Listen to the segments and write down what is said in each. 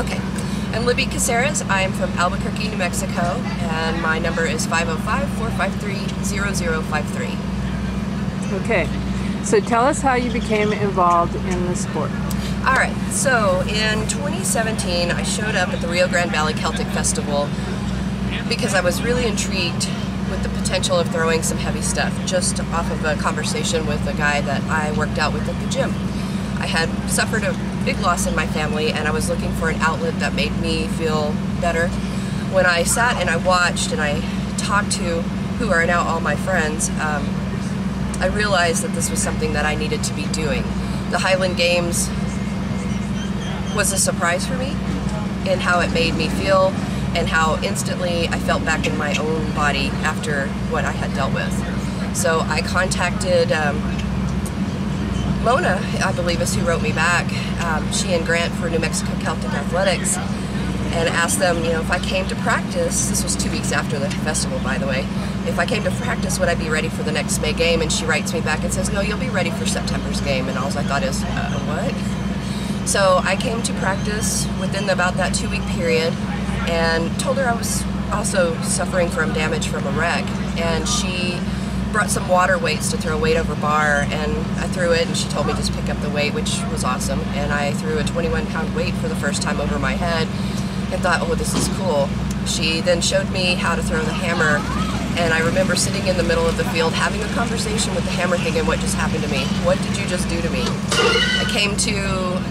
Okay, I'm Libby Casarez. I'm from Albuquerque, New Mexico, and my number is 505-453-0053. Okay, so tell us how you became involved in the sport. All right, so in 2017, I showed up at the Rio Grande Valley Celtic Festival because I was really intrigued with the potential of throwing some heavy stuff, just off of a conversation with a guy that I worked out with at the gym. I had suffered a big loss in my family, and I was looking for an outlet that made me feel better. When I sat and I watched and I talked to who are now all my friends, I realized that this was something that I needed to be doing. The Highland Games was a surprise for me in how it made me feel and how instantly I felt back in my own body after what I had dealt with. So I contacted Mona, I believe is who wrote me back. She and Grant for New Mexico Celtic Athletics, and asked them, you know, if I came to practice, this was 2 weeks after the festival, by the way, if I came to practice, would I be ready for the next May game? And she writes me back and says, no, you'll be ready for September's game. And all I thought is, what? So I came to practice within about that 2-week period and told her I was also suffering from damage from a wreck. And she brought some water weights to throw weight over bar, and I threw it, and she told me just pick up the weight, which was awesome. And I threw a 21-pound weight for the first time over my head and thought, oh, this is cool. She then showed me how to throw the hammer, and I remember sitting in the middle of the field having a conversation with the hammer thinking, what just happened to me? What did you just do to me? I came to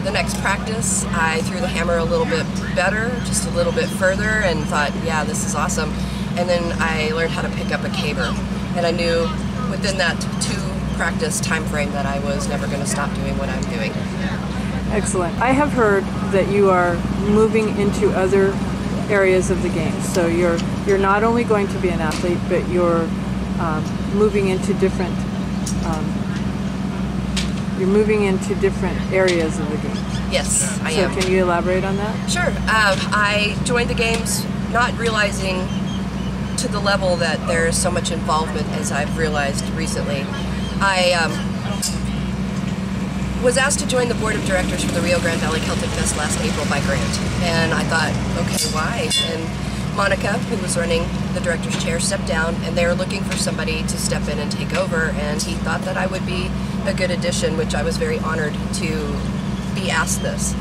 the next practice, I threw the hammer a little bit better, just a little bit further, and thought, yeah, this is awesome. And then I learned how to pick up a caber, and I knew within that 2 practice time frame that I was never going to stop doing what I'm doing. Excellent. I have heard that you are moving into other areas of the game. So you're not only going to be an athlete, but you're moving into different areas of the game. Yes, I am. So can you elaborate on that? Sure. I joined the games not realizing to the level that there's so much involvement as I've realized recently. I was asked to join the board of directors for the Rio Grande Valley Celtic Fest last April by Grant, and I thought, okay, why? And Monica, who was running the director's chair, stepped down, and they were looking for somebody to step in and take over, and he thought that I would be a good addition, which I was very honored to be asked this.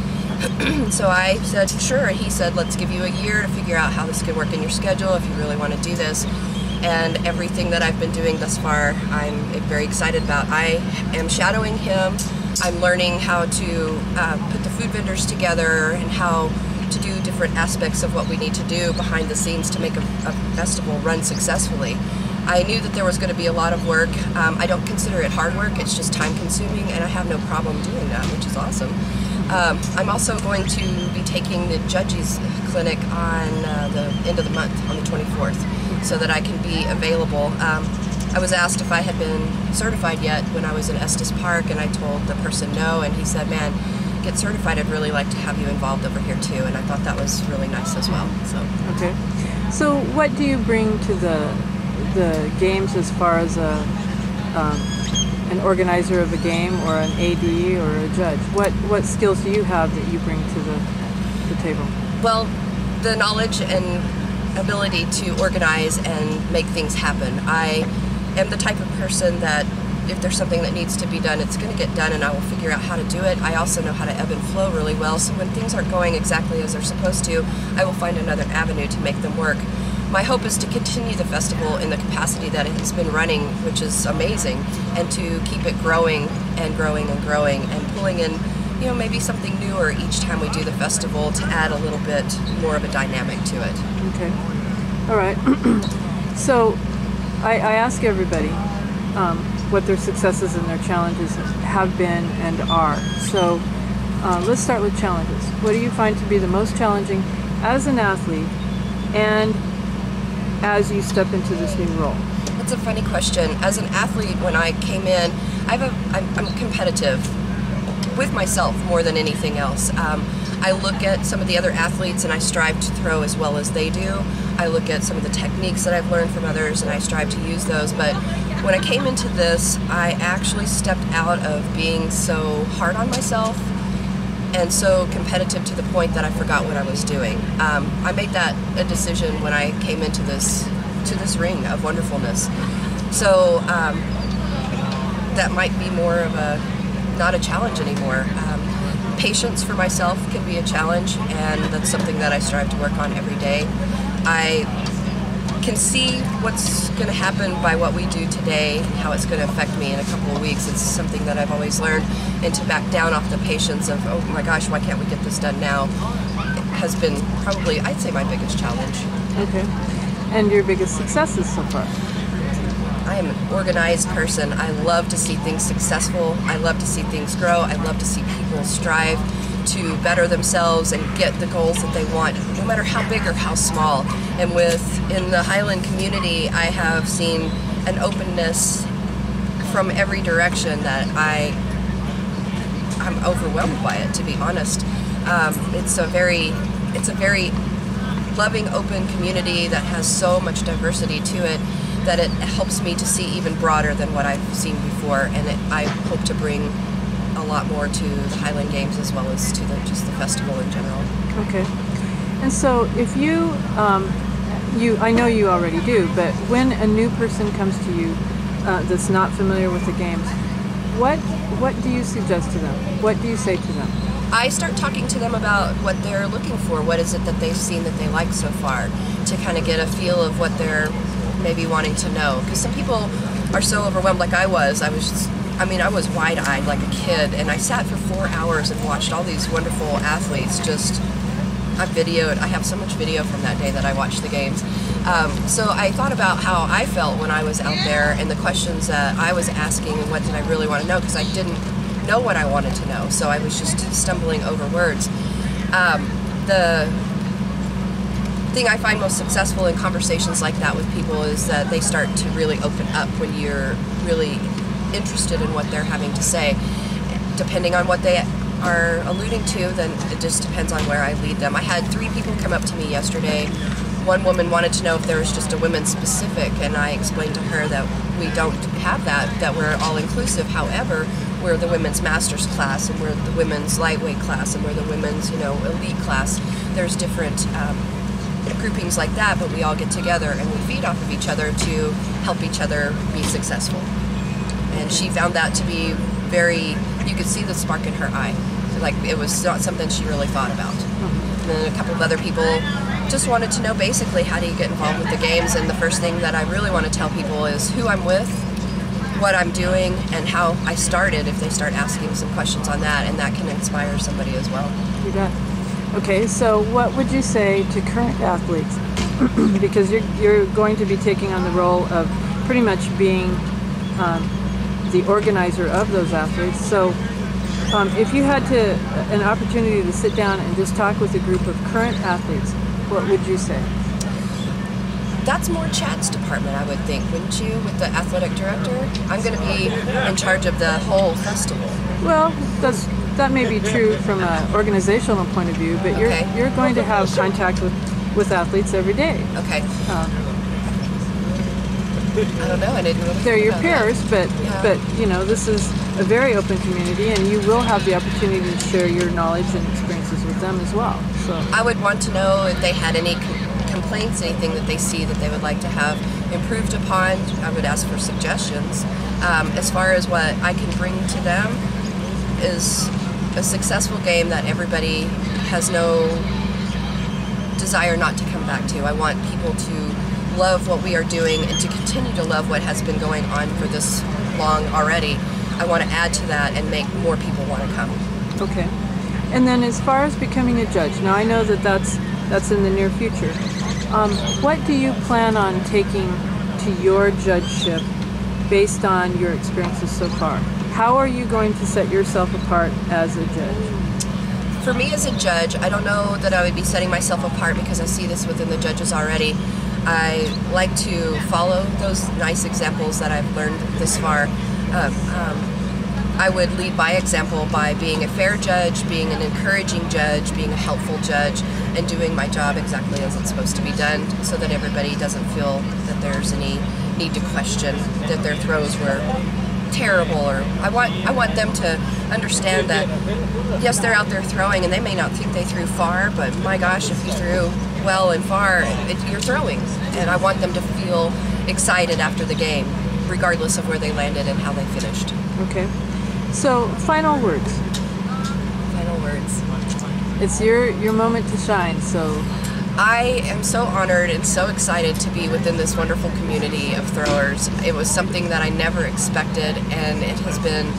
So I said, sure. He said, let's give you a year to figure out how this could work in your schedule if you really want to do this. And everything that I've been doing thus far, I'm very excited about. I am shadowing him. I'm learning how to put the food vendors together and how to do different aspects of what we need to do behind the scenes to make a festival run successfully. I knew that there was going to be a lot of work. I don't consider it hard work, it's just time consuming, and I have no problem doing that, which is awesome. I'm also going to be taking the judges clinic on the end of the month, on the 24th, so that I can be available. I was asked if I had been certified yet when I was in Estes Park, and I told the person no, and he said, man, get certified, I'd really like to have you involved over here too, and I thought that was really nice as well. So. Okay. So what do you bring to the games as far as an organizer of a game or an AD or a judge? What skills do you have that you bring to the table? Well, the knowledge and ability to organize and make things happen. I am the type of person that if there's something that needs to be done, it's going to get done, and I will figure out how to do it. I also know how to ebb and flow really well, so when things aren't going exactly as they're supposed to, I will find another avenue to make them work. My hope is to continue the festival in the capacity that it has been running, which is amazing, and to keep it growing and growing and growing, and pulling in, you know, maybe something newer each time we do the festival to add a little bit more of a dynamic to it. Okay. All right. So I ask everybody what their successes and their challenges have been and are. So let's start with challenges. What do you find to be the most challenging as an athlete and as you step into this new role? That's a funny question. As an athlete, when I came in, I'm competitive with myself more than anything else. I look at some of the other athletes and I strive to throw as well as they do. I look at some of the techniques that I've learned from others and I strive to use those. But when I came into this, I actually stepped out of being so hard on myself and so competitive to the point that I forgot what I was doing. I made that a decision when I came into this ring of wonderfulness. So that might be more of not a challenge anymore. Patience for myself can be a challenge, and that's something that I strive to work on every day. I can see what's going to happen by what we do today, how it's going to affect me in a couple of weeks. It's something that I've always learned, and to back down off the patience of, oh my gosh, why can't we get this done now, has been probably, I'd say, my biggest challenge. Okay. And your biggest successes so far? I am an organized person. I love to see things successful. I love to see things grow. I love to see people strive to better themselves and get the goals that they want, no matter how big or how small. And in the Highland community, I have seen an openness from every direction that I'm overwhelmed by it, to be honest. It's a very loving, open community that has so much diversity to it that it helps me to see even broader than what I've seen before, and I hope to bring a lot more to the Highland Games as well as to just the festival in general. Okay. And so if I know you already do, but when a new person comes to you that's not familiar with the games, what do you suggest to them? What do you say to them? I start talking to them about what they're looking for. What is it that they've seen that they like so far, to kind of get a feel of what they're maybe wanting to know. Because some people are so overwhelmed, like I was. I was wide-eyed like a kid, and I sat for 4 hours and watched all these wonderful athletes. I have so much video from that day that I watched the games. So I thought about how I felt when I was out there, and the questions that I was asking, and what did I really want to know, because I didn't know what I wanted to know, so I was just stumbling over words. The thing I find most successful in conversations like that with people is that they start to really open up when you're really interested in what they're having to say. Depending on what they are alluding to, then it just depends on where I lead them. I had 3 people come up to me yesterday. One woman wanted to know if there was just a women's specific, and I explained to her that we don't have that we're all inclusive. However, we're the women's masters class, and we're the women's lightweight class, and we're the women's elite class. There's different groupings like that, but we all get together and we feed off of each other to help each other be successful. And she found that to be you could see the spark in her eye. Like, it was not something she really thought about. And then a couple of other people just wanted to know basically, how do you get involved with the games? And the first thing that I really want to tell people is who I'm with, what I'm doing, and how I started, if they start asking some questions on that, and that can inspire somebody as well. You bet. Okay, so what would you say to current athletes? Because you're going to be taking on the role of pretty much being the organizer of those athletes. So if you had an opportunity to sit down and just talk with a group of current athletes, what would you say? That's more Chad's department, I would think, wouldn't you, with the athletic director? I'm going to be in charge of the whole festival. Well, that may be true from an organizational point of view, but you're going to have contact with athletes every day. Okay. I don't know. I didn't really. They're your peers, but this is a very open community, and you will have the opportunity to share your knowledge and experiences with them as well. So I would want to know if they had any complaints, anything that they see that they would like to have improved upon. I would ask for suggestions. As far as what I can bring to them is a successful game that everybody has no desire not to come back to. I want people to love what we are doing and to continue to love what has been going on for this long already. I want to add to that and make more people want to come. Okay. And then as far as becoming a judge, now I know that's in the near future. What do you plan on taking to your judgeship based on your experiences so far? How are you going to set yourself apart as a judge? For me as a judge, I don't know that I would be setting myself apart because I see this within the judges already. I like to follow those nice examples that I've learned this far. I would lead by example by being a fair judge, being an encouraging judge, being a helpful judge, and doing my job exactly as it's supposed to be done so that everybody doesn't feel that there's any need to question that their throws were terrible, or I want them to understand that yes, they're out there throwing and they may not think they threw far, but my gosh, if you threw well and far, you're throwing. And I want them to feel excited after the game, regardless of where they landed and how they finished. Okay. So, final words. Final words. It's your moment to shine, so... I am so honored and so excited to be within this wonderful community of throwers. It was something that I never expected, and it has been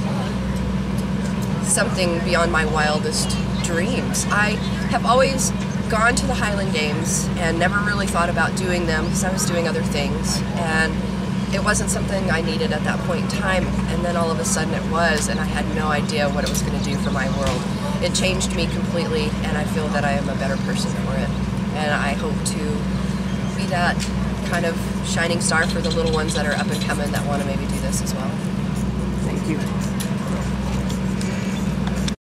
something beyond my wildest dreams. I have always gone to the Highland Games and never really thought about doing them because I was doing other things, and it wasn't something I needed at that point in time, and then all of a sudden it was, and I had no idea what it was going to do for my world. It changed me completely, and I feel that I am a better person for it. And I hope to be that kind of shining star for the little ones that are up and coming that want to maybe do this as well. Thank you.